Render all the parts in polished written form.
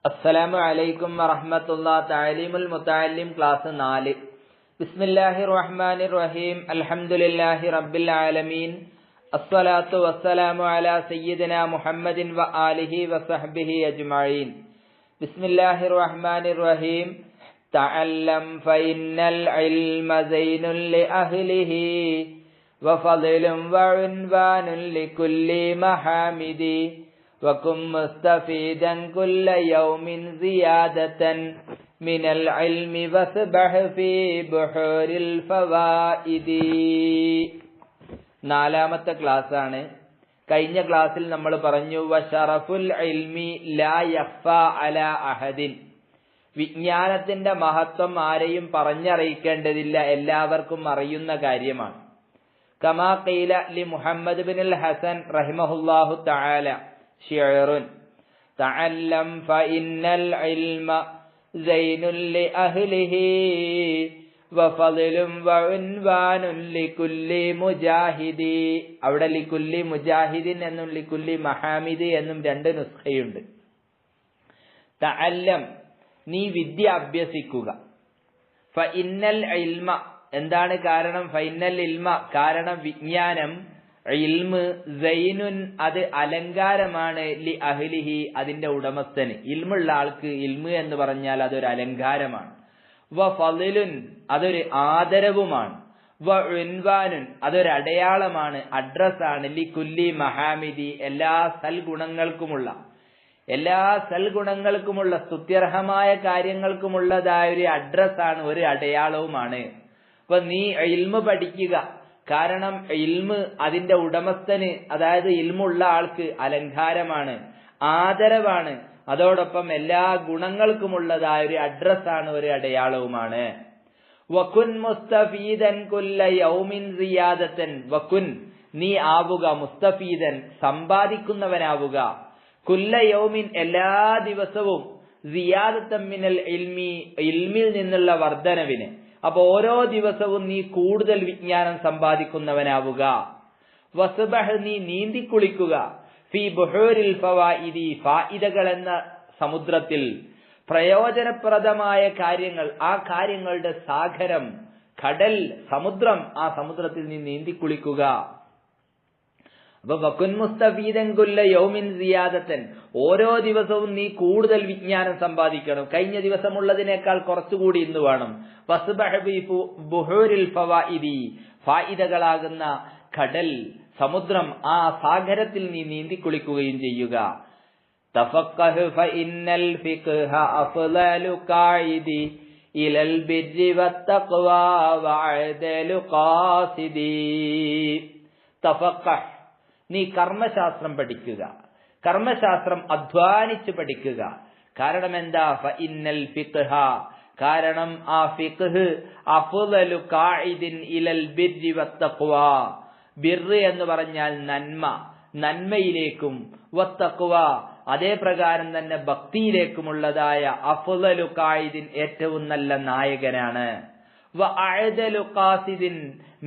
അസ്സലാമു അലൈക്കും വറഹ്മത്തുള്ളാഹി. തഅലീമുൽ മുതഅല്ലിം ക്ലാസ് 4. ബിസ്മില്ലാഹിർ റഹ്മാനിർ റഹീം. അൽഹംദുലില്ലാഹി റബ്ബിൽ ആലമീൻ. അസ്സലാത്തു വസ്സലാമു അലാ സയ്യിദിനാ മുഹമ്മദിൻ വ ആലിഹി വസഹ്ബിഹി അജ്മഈൻ. ബിസ്മില്ലാഹിർ റഹ്മാനിർ റഹീം. തഅല്ലം ഫഇന്നൽ ഇൽമ സൈനുൽ ലിഅഹ്ലിഹി വഫളലുൻ വഉൻവാനുൻ ലികുല്ലി മഹാമിദി വകും മുസ്തഫീദൻ കുല്ല യൗമിൻ സിയാദതൻ മിനൽ ഇൽമി വസ്ബഹ് ഫീ ബുഹൂരിൽ ഫവായിദി. നാലാമത്തെ ക്ലാസ് ആണ്. കഴിഞ്ഞ ക്ലാസ്സിൽ നമ്മൾ പറഞ്ഞു വശറഫുൽ ഇൽമി ലാ യഖ്ഫാ അലാ അഹദിൻ. വിജ്ഞാനത്തിന്റെ മഹത്വം ആരെയും പറഞ്ഞറിയിക്കേണ്ടതില്ല, എല്ലാവർക്കും അറിയുന്ന കാര്യമാണ്. കമാ ഖീല ലി മുഹമ്മദ് ബിനുൽ ഹസൻ റഹിമഹുല്ലാഹു തആല ശിഅറുൻ തഅല്ലം ഫഇന്നൽ ഇൽമ സൈനുൽ ലിഅഹ്ലിഹി വഫളലുൻ വഉൻവാനുൻ ലികുല്ലി മുജാഹിദി. അവിടെ ലികുല്ലി മുജാഹിദിൻ എന്നും ലികുല്ലി മഹാമിദി എന്നും രണ്ട് നുസ്ഖയുണ്ട്. തഅല്ലം, നീ വിദ്യ അഭ്യസിക്കുക. ഫഇന്നൽ ഇൽമ, എന്താണ് കാരണം? ഫഇന്നൽ ഇൽമ, കാരണം വിജ്ഞാനം, ഇൽമ് സൈനുൻ, അത് അലങ്കാരമാണ്, ലി അഹ്ലിഹി, അതിന്റെ ഉടമസ്ഥന്. ഇൽമുള്ള ആൾക്ക് ഇൽമ് എന്ന് പറഞ്ഞാൽ അതൊരു അലങ്കാരമാണ്. വഫളലുൻ, അതൊരു ആദരവുമാണ്. വഉൻവാനുൻ, അതൊരു അടയാളമാണ്, അഡ്രസ്സാണ്. ലികുല്ലി മഹാമിദി, എല്ലാ സൽഗുണങ്ങൾക്കുമുള്ള സ്തുത്യർഹമായ കാര്യങ്ങൾക്കുമുള്ളതായ ഒരു അഡ്രസ്സാണ്, ഒരു അടയാളവുമാണ്. അപ്പൊ നീ ഇൽമ് പഠിക്കുക. കാരണം ഇൽമ് അതിന്റെ ഉടമസ്ഥന്, അതായത് ഇൽമുള്ള ആൾക്ക് അലങ്കാരമാണ്, ആദരവാണ്, അതോടൊപ്പം എല്ലാ ഗുണങ്ങൾക്കുമുള്ളതായ ഒരു അഡ്രസ്സാണ്, ഒരു അടയാളവുമാണ്. വകുൻ മുസ്തഫീദൻ കുല്ല യൗമിൻ സിയാദതൻ. വകുൻ, നീ ആവുക, മുസ്തഫീദൻ, സമ്പാദിക്കുന്നവനാവുക, കുല്ല യൗമിൻ, എല്ലാ ദിവസവും, സിയാദതൻ മിനൽ ഇൽമി, ഇൽമിൽ നിന്നുള്ള വർധനവിന്. അപ്പൊ ഓരോ ദിവസവും നീ കൂടുതൽ വിജ്ഞാനം സമ്പാദിക്കുന്നവനാവുക. വസ്ബഹ്, നീ നീന്തിക്കുളിക്കുക. ഫീ ബുഹൂരിൽ ഫവായിദി, ഫായിദകൾ എന്ന സമുദ്രത്തിൽ, പ്രയോജനപ്രദമായ കാര്യങ്ങൾ, ആ കാര്യങ്ങളുടെ സാഗരം, കടൽ, സമുദ്രം, ആ സമുദ്രത്തിൽ നീ നീന്തിക്കുളിക്കുക. അപ്പൊ വകുൻ മുസ്തഫീദൻ കുല്ല യൗമിൻ സിയാദതൻ, ഓരോ ദിവസവും നീ കൂടുതൽ വിജ്ഞാനം സമ്പാദിക്കണം. കഴിഞ്ഞ ദിവസമുള്ളതിനേക്കാൾ കുറച്ചുകൂടി ഇന്ന് വേണം. വസ്ബഹ് ഫീ ബുഹൂരിൽ ഫവായിദി, ഫായിദകളാകുന്ന കടൽ, സമുദ്രം, ആ സാഗരത്തിൽ നീ നീന്തിക്കുളിക്കുകയും ചെയ്യുക. തഫഖഹ് ഫഇന്നൽ ഫിഖ്ഹ അഫ്ളലു ഖായിദി ഇലൽ ബിർരി വത്തഖ്വാ വഅദലു ഖാസിദി. തഫഖഹ്, നീ കർമ്മശാസ്ത്രം പഠിക്കുക. കർമ്മശാസ്ത്രം അധ്വാനിച്ച് പഠിക്കുക. കാരണം എന്താ? ഫഇന്നൽ ഫിഖ്ഹ, കാരണം ആ ഫിഖ്ഹ് അഫ്ളലു ഖായിദിൻ ഇലൽ ബിർരി വത്തഖ്വാ, ബിർറ് എന്ന് പറഞ്ഞാൽ നന്മ, നന്മയിലേക്കും, വത്തഖ്വ, അതേ പ്രകാരം തന്നെ ഭക്തിയിലേക്കുമുള്ളതായ അഫ്ളലു ഖായിദിൻ, ഏറ്റവും നല്ല നായകനാണ്. വഅദലു ഖാസിദിൻ,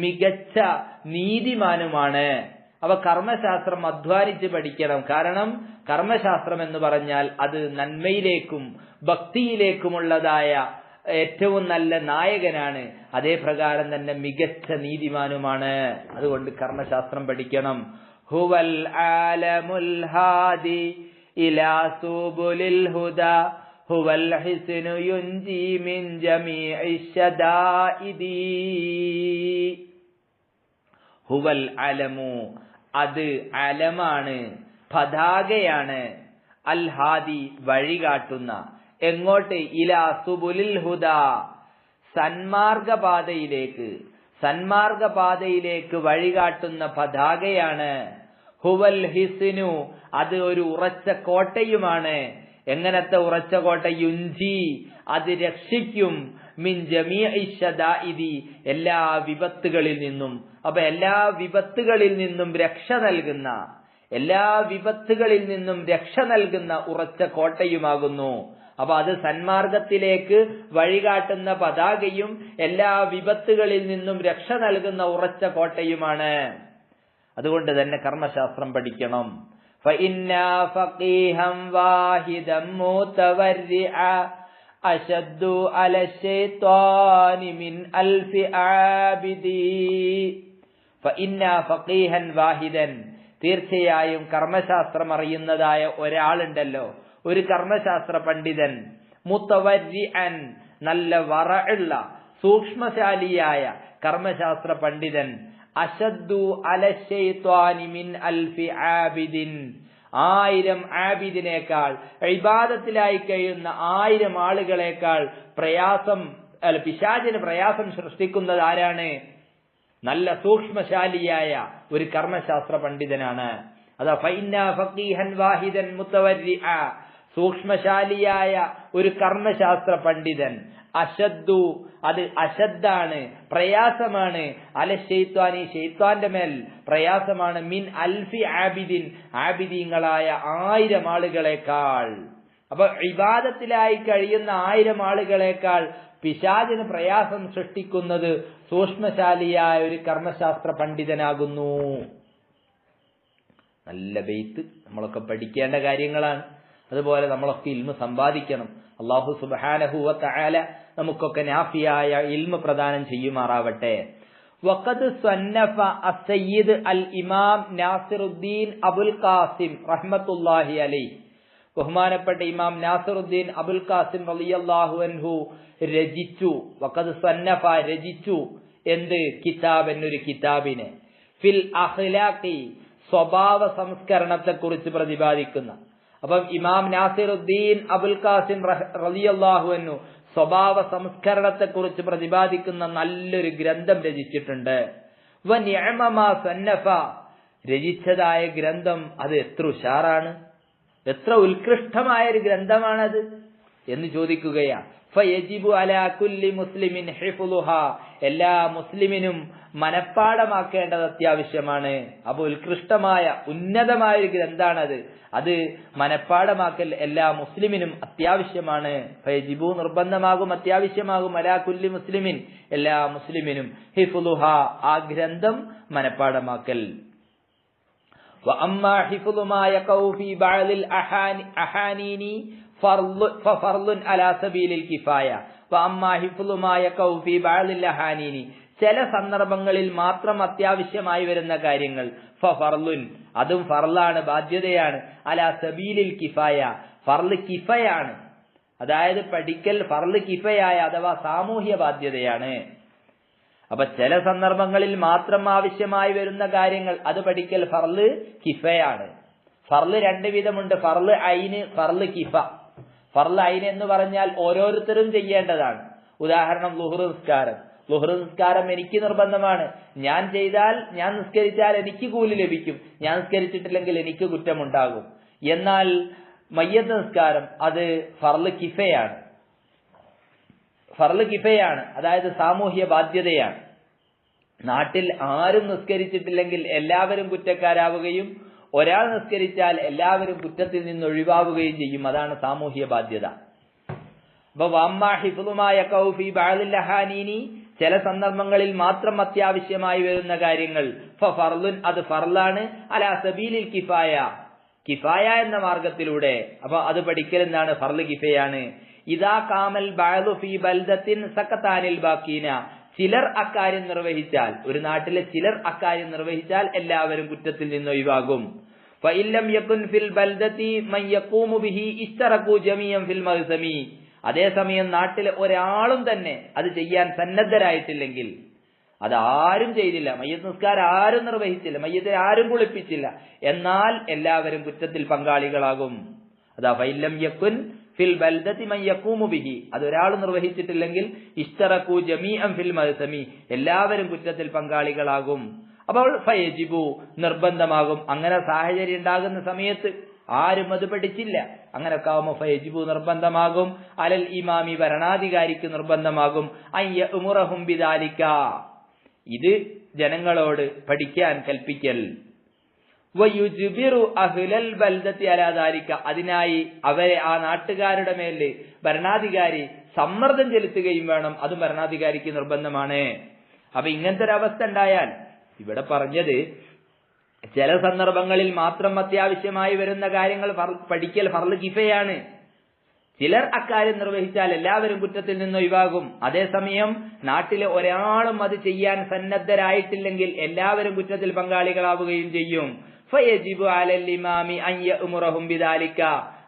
മികച്ച നീതിമാനുമാണ്. അവ കർമ്മശാസ്ത്രം അധ്വാനിച്ച് പഠിക്കണം. കാരണം കർമ്മശാസ്ത്രം എന്ന് പറഞ്ഞാൽ അത് നന്മയിലേക്കും ഭക്തിയിലേക്കുമുള്ളതായ ഏറ്റവും നല്ല നായകനാണ്, അതേ പ്രകാരം തന്നെ മികച്ച നീതിമാനുമാണ്. അതുകൊണ്ട് കർമ്മശാസ്ത്രം പഠിക്കണം. ഹുവൽ ആലമുൽ ഹാദി ഇലാ സുബുലിൽ ഹുദാ ഹുവൽ ഹിസ്നു യുൻജി മിൻ ജമീഇശ് ശദാഇദി. ഹുവൽ അലമു, അത് അലമാണ്, പതാകയാണ്, അൽ ഹാദി, വഴികാട്ടുന്ന. എങ്ങോട്ട്? ഇലാ സുബുലിൽ ഹുദാ, സന്മാർഗപാതയിലേക്ക് വഴികാട്ടുന്ന പതാകയാണ്. ഹുവൽ ഹിസ്നു, അത് ഒരു ഉറച്ച കോട്ടയുമാണ്. എങ്ങനത്തെ ഉറച്ച കോട്ട? യുൻജി, അത് രക്ഷിക്കും, മിൻ ജമീഇശ് ശദാഇദി, എല്ലാ വിപത്തുകളിൽ നിന്നും. അപ്പൊ എല്ലാ വിപത്തുകളിൽ നിന്നും രക്ഷ നൽകുന്ന ഉറച്ച കോട്ടയുമാകുന്നു. അപ്പൊ അത് സന്മാർഗത്തിലേക്ക് വഴികാട്ടുന്ന പതാകയും എല്ലാ വിപത്തുകളിൽ നിന്നും രക്ഷ നൽകുന്ന ഉറച്ച കോട്ടയുമാണ്. അതുകൊണ്ട് തന്നെ കർമ്മശാസ്ത്രം പഠിക്കണം. فإنا فقيها واحدا متورعا أشد على الشيطان من ألف عابد فإنا فقيها واحدا തീർച്ചയായും കർമ്മശാസ്ത്രം അറിയുന്നതായ ഒരാളുണ്ടല്ലോ, ഒരു കർമ്മശാസ്ത്ര പണ്ഡിതൻ, മുതവര്രിഅൻ നല്ല വറഉള്ള സൂക്ഷ്മശാലിയായ കർമ്മശാസ്ത്ര പണ്ഡിതൻ, അശദ്ദു അല ശൈത്വാനി മിൻ അൽഫി ആബിദിൻ 1000 ആബിദിനേക്കാൾ ഇബാദത്തിലായി കഴിയുന്ന 1000 ആളുകളെക്കാൾ പിശാചിന് പ്രയാസം സൃഷ്ടിക്കുന്നത് ആരാണ്? നല്ല സൂക്ഷ്മശാലിയായ ഒരു കർമ്മശാസ്ത്ര പണ്ഡിതനാണ്. അതാ ഫഇന്നാ ഫഖീഹൻ വാഹിദൻ മുതവര്രിഅ, സൂക്ഷ്മശാലിയായ ഒരു കർമ്മശാസ്ത്ര പണ്ഡിതൻ, അശദ്ദു അത് അശദ്ദാണ്, പ്രയാസമാണ്, അല ശൈത്വാനി ശൈത്വാന്റെ മേൽ പ്രയാസമാണ്, മിൻ അൽഫി ആബിദിൻ ആബിദീങ്ങളായ 1000 ആളുകളെക്കാൾ. അപ്പൊ ഇബാദത്തിലായി കഴിയുന്ന 1000 ആളുകളെക്കാൾ പിശാചിന് പ്രയാസം സൃഷ്ടിക്കുന്നത് സൂക്ഷ്മശാലിയായ ഒരു കർമ്മശാസ്ത്ര പണ്ഡിതനാകുന്നു. നല്ല ബെയ്ത്ത് നമ്മളൊക്കെ പഠിക്കേണ്ട കാര്യങ്ങളാണ്. അതുപോലെ നമ്മളൊക്കെ ഇൽമു സമ്പാദിക്കണം. അല്ലാഹു സുബ്ഹാനഹു വ തആല നമുക്കൊക്കെ നാഫിയായ ഇൽമു പ്രദാനം ചെയ്യുമാറാവട്ടെ. വഖദ് സന്നഫ അസ്സയ്യിദ് അൽ ഇമാം നാസിറുദ്ദീൻ അബുൽ ഖാസിം റഹ്മത്തുള്ളാഹി അലൈഹി, ബഹുമാനപ്പെട്ട ഇമാം നാസിറുദ്ദീൻ അബുൽ ഖാസിം റളിയല്ലാഹു അൻഹു രചിച്ചു. വഖദ് സന്നഫ രചിച്ചു എന്ത്? കിതാബൻ, ഒരു കിതാബിനെ, ഫിൽ അഖ്ലാഖി സ്വഭാവ സംസ്കരണത്തെ കുറിച്ച് പ്രതിപാദിക്കുന്ന. അപ്പം ഇമാം നാസിറുദ്ദീൻ അബുൽ ഖാസിം റളിയല്ലാഹു അൻഹു സ്വഭാവ സംസ്കരണത്തെ കുറിച്ച് പ്രതിപാദിക്കുന്ന നല്ലൊരു ഗ്രന്ഥം രചിച്ചിട്ടുണ്ട്. വ നിഅമ മാ സന്നഫ, രചിച്ചതായ ഗ്രന്ഥം അത് എത്ര ഉഷാറാണ്, എത്ര ഉത്കൃഷ്ടമായ ഒരു ഗ്രന്ഥമാണത് എന്ന് ചോദിക്കുകയാ. ഫയജിബു അലാ കുല്ലി മുസ്ലിമിൻ ഹിഫ്ളുഹാ, എല്ലാ മുസ്ലിമിനും മനപ്പാടമാക്കേണ്ടത് അത്യാവശ്യമാണ്. അപ്പൊ ഉത്കൃഷ്ടമായ ഉന്നതമായ ഒരു ഗ്രന്ഥാണത്, അത് മനപ്പാടമാക്കൽ എല്ലാ മുസ്ലിമിനും അത്യാവശ്യമാണ്. ഫയജിബു നിർബന്ധമാകും, അത്യാവശ്യമാകും, അലാ കുല്ലി മുസ്ലിമിൻ എല്ലാ മുസ്ലിമിനും ഹിഫ്ളുഹാ ആ ഗ്രന്ഥം മനപ്പാടമാക്കൽ. وأما حفظ ما يقع في بعض الأحانين ففرض على سبيل الكفاية وأما حفظ ما يقع في بعض الأحانين, ചില സന്ദർഭങ്ങളിൽ മാത്രം അത്യാവശ്യമായി വരുന്ന കാര്യങ്ങൾ, ഫർളുൻ അതും ഫർളാണ്, ബാധ്യതയാണ്, അലാ സബീലിൽ കിഫായ ഫർള് കിഫയാണ്, അതായത് പഠിക്കൽ ഫർള് കിഫയായ അഥവാ സാമൂഹ്യ ബാധ്യതയാണ്. അപ്പൊ ചില സന്ദർഭങ്ങളിൽ മാത്രം ആവശ്യമായി വരുന്ന കാര്യങ്ങൾ അത് പഠിക്കൽ ഫർള് കിഫയാണ്. ഫർള് 2 വിധമുണ്ട്, ഫർള് ഐന്, ഫർള് കിഫ. ഫർള് ഐന് എന്ന് പറഞ്ഞാൽ ഓരോരുത്തരും ചെയ്യേണ്ടതാണ്. ഉദാഹരണം ളുഹ്ർ നിസ്കാരം. ളുഹ്ർ നിസ്കാരം എനിക്ക് നിർബന്ധമാണ്, ഞാൻ നിസ്കരിച്ചാൽ എനിക്ക് കൂലി ലഭിക്കും, ഞാൻ നിസ്കരിച്ചിട്ടില്ലെങ്കിൽ എനിക്ക് കുറ്റമുണ്ടാകും. എന്നാൽ മയ്യത്ത് നിസ്കാരം അത് ഫർള് കിഫയാണ്. ഫർള് കിഫയാണ്, അതായത് സാമൂഹ്യ ബാധ്യതയാണ്. നാട്ടിൽ ആരും നിസ്കരിച്ചിട്ടില്ലെങ്കിൽ എല്ലാവരും കുറ്റക്കാരാവുകയും ഒരാൾ നിസ്കരിച്ചാൽ എല്ലാവരും കുറ്റത്തിൽ നിന്ന് ഒഴിവാവുകയും ചെയ്യും. അതാണ് സാമൂഹ്യ ബാധ്യത. അപ്പൊ വമ്മാ ഹിഫ്ളുമായ കൗഫി ബഅദിൽ അഹാനീനി, ചില സന്ദർഭങ്ങളിൽ മാത്രം അത്യാവശ്യമായി വരുന്ന കാര്യങ്ങൾ, ഫർളുൻ അത് ഫർളാണ്, അലാ സബീലിൽ കിഫായ കിഫായ എന്ന മാർഗത്തിലൂടെ. അപ്പൊ അത് പഠിക്കൽ എന്താണ്? ഫർള് കിഫയാണ്. ഇദാ കാമൽ ബഅദു ഫീ ബൽദത്തിൻ സഖതാനിൽ ബാഖീന, ചിലർ അക്കാര്യം നിർവഹിച്ചാൽ, ഒരു നാട്ടിലെ ചിലർ അക്കാര്യം നിർവഹിച്ചാൽ എല്ലാവരും കുറ്റത്തിൽ നിന്ന് ഒഴിവാകും. ഫഇല്ലം യകുൻ ഫിൽ ബൽദത്തി മൻ യഖൂമു ബിഹി ഇസ്തറഖു ജമീഅൻ ഫിൽ മഗ്സമി, അതേസമയം നാട്ടിലെ ഒരാളും തന്നെ അത് ചെയ്യാൻ സന്നദ്ധരായിട്ടില്ലെങ്കിൽ, അതാരും ചെയ്തില്ല, മയ്യത്ത് നിസ്കാരം ആരും നിർവഹിച്ചില്ല, മയ്യത്തിനെ ആരും കുളിപ്പിച്ചില്ല, എന്നാൽ എല്ലാവരും കുറ്റത്തിൽ പങ്കാളികളാകും. അതാ ഫഇല്ലം യകുൻ ഫിൽ ബൽദത്തി മൻ യഖൂമു ബിഹി, അതൊരാൾ നിർവഹിച്ചിട്ടില്ലെങ്കിൽ ഇസ്തറഖു ജമീഅൻ ഫിൽ മഗ്സമി, എല്ലാവരും കുറ്റത്തിൽ പങ്കാളികളാകും. അപ്പോൾ ഫയജിബു നിർബന്ധമാകും. അങ്ങനെ സാഹചര്യം ഉണ്ടാകുന്ന സമയത്ത് ആരും അത് പഠിച്ചില്ല, അങ്ങനെയൊക്കെ ആവുമ്പോൾ ഫയജിബു നിർബന്ധമാകും. അലൽ ഇമാമി ഭരണാധികാരിക്ക് നിർബന്ധമാകും. അയ്യഉമുറഹും ബിദാലിക, ഇത് ജനങ്ങളോട് പഠിക്കാൻ കൽപ്പിക്കൽ. വയുജ്ബിറു അഹ്ലൽ ബൽദത്തി അലാ ദാലിക, അതിനായി അവരെ ആ നാട്ടുകാരുടെ മേൽ ഭരണാധികാരി സമ്മർദ്ദം ചെലുത്തുകയും വേണം. അതും ഭരണാധികാരിക്ക് നിർബന്ധമാണ്. അപ്പൊ ഇങ്ങനത്തെ ഒരു അവസ്ഥ ഉണ്ടായാൽ, ഇവിടെ പറഞ്ഞത് ചില സന്ദർഭങ്ങളിൽ മാത്രം അത്യാവശ്യമായി വരുന്ന കാര്യങ്ങൾ പഠിക്കൽ ഫർള് കിഫയാണ്. ചിലർ അക്കാര്യം നിർവഹിച്ചാൽ എല്ലാവരും കുറ്റത്തിൽ നിന്ന് ഒഴിവാകും. അതേസമയം നാട്ടിലെ ഒരാളും അത് ചെയ്യാൻ സന്നദ്ധരായിട്ടില്ലെങ്കിൽ എല്ലാവരും കുറ്റത്തിൽ പങ്കാളികളാവുകയും ചെയ്യും. ഫയജിബു അലൽ ഇമാമി അൻ യഅ്മുറഹും ബിദാലിക.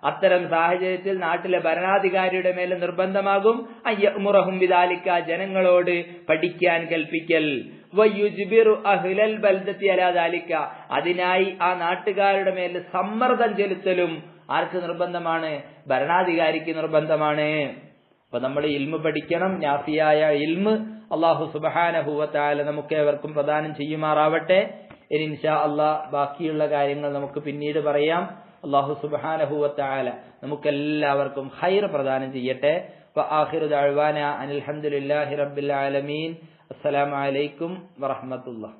അത്തരം സാഹചര്യത്തിൽ നാട്ടിലെ ഭരണാധികാരിയുടെ മേൽ നിർബന്ധമാകും അൻ യഅ്മുറഹും ബിദാലിക, ജനങ്ങളോട് പഠിക്കാൻ കൽപ്പിക്കൽ. വയുജ്ബിറു അഹ്ലൽ ബൽദത്തി അലാ ദാലിക, അതിനായി ആ നാട്ടുകാരുടെ മേൽ സമ്മർദ്ദം ചെലുത്തലും ആർക്ക് നിർബന്ധമാണ്? ഭരണാധികാരിക്ക് നിർബന്ധമാണ്. അപ്പൊ നമ്മൾ ഇൽമ് പഠിക്കണം. നാഫിയായ ഇൽമ് അല്ലാഹു സുബ്ഹാനഹു വ തആല നമുക്കേവർക്കും പ്രദാനം ചെയ്യുമാറാവട്ടെ. ഇനി ഇൻഷാ അല്ലാഹ് ബാക്കിയുള്ള കാര്യങ്ങൾ നമുക്ക് പിന്നീട് പറയാം. അല്ലാഹു സുബ്ഹാനഹു വ തആല നമുക്കെല്ലാവർക്കും ഖൈർ പ്രദാനം ചെയ്യട്ടെ. വആഖിറു ദഅ്വാനാ അനിൽ ഹംദുലില്ലാഹി റബ്ബിൽ ആലമീൻ. അസ്സലാമു അലൈക്കും വറഹ്മത്തുള്ളാഹി.